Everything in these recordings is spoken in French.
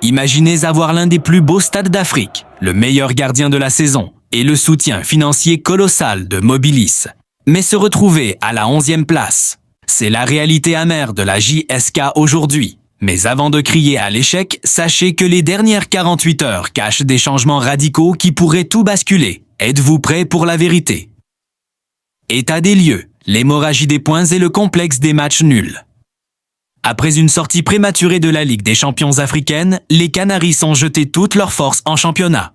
Imaginez avoir l'un des plus beaux stades d'Afrique, le meilleur gardien de la saison et le soutien financier colossal de Mobilis. Mais se retrouver à la 11e place, c'est la réalité amère de la JSK aujourd'hui. Mais avant de crier à l'échec, sachez que les dernières 48 heures cachent des changements radicaux qui pourraient tout basculer. Êtes-vous prêts pour la vérité? État des lieux, l'hémorragie des points et le complexe des matchs nuls. Après une sortie prématurée de la Ligue des champions africaine, les Canaries ont jeté toutes leurs forces en championnat.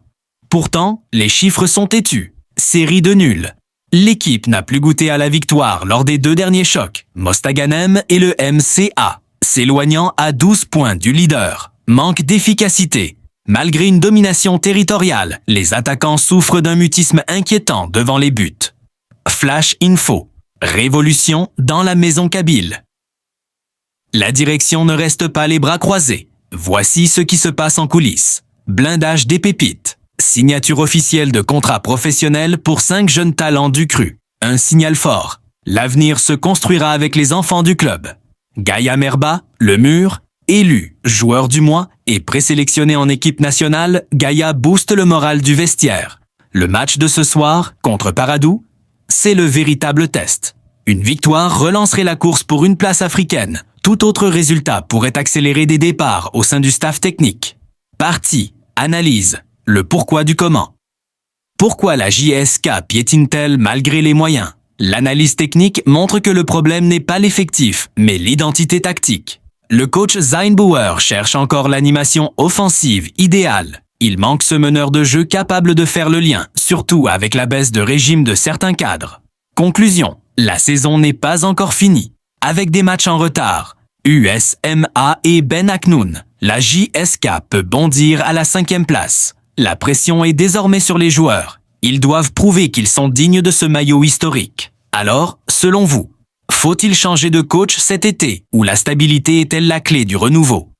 Pourtant, les chiffres sont têtus. Série de nuls. L'équipe n'a plus goûté à la victoire lors des 2 derniers chocs, Mostaganem et le MCA, s'éloignant à 12 points du leader. Manque d'efficacité. Malgré une domination territoriale, les attaquants souffrent d'un mutisme inquiétant devant les buts. Flash info. Révolution dans la maison kabyle. La direction ne reste pas les bras croisés. Voici ce qui se passe en coulisses. Blindage des pépites. Signature officielle de contrat professionnel pour 5 jeunes talents du cru. Un signal fort. L'avenir se construira avec les enfants du club. Gaïa Merba, le mur, élu joueur du mois et présélectionné en équipe nationale, Gaïa booste le moral du vestiaire. Le match de ce soir, contre Paradou, c'est le véritable test. Une victoire relancerait la course pour une place africaine. Tout autre résultat pourrait accélérer des départs au sein du staff technique. Partie, analyse, le pourquoi du comment. Pourquoi la JSK piétine-t-elle malgré les moyens? L'analyse technique montre que le problème n'est pas l'effectif, mais l'identité tactique. Le coach Zeinbauer cherche encore l'animation offensive idéale. Il manque ce meneur de jeu capable de faire le lien, surtout avec la baisse de régime de certains cadres. Conclusion, la saison n'est pas encore finie. Avec des matchs en retard, USMA et Ben Aknoun, la JSK peut bondir à la 5e place. La pression est désormais sur les joueurs. Ils doivent prouver qu'ils sont dignes de ce maillot historique. Alors, selon vous, faut-il changer de coach cet été ou la stabilité est-elle la clé du renouveau?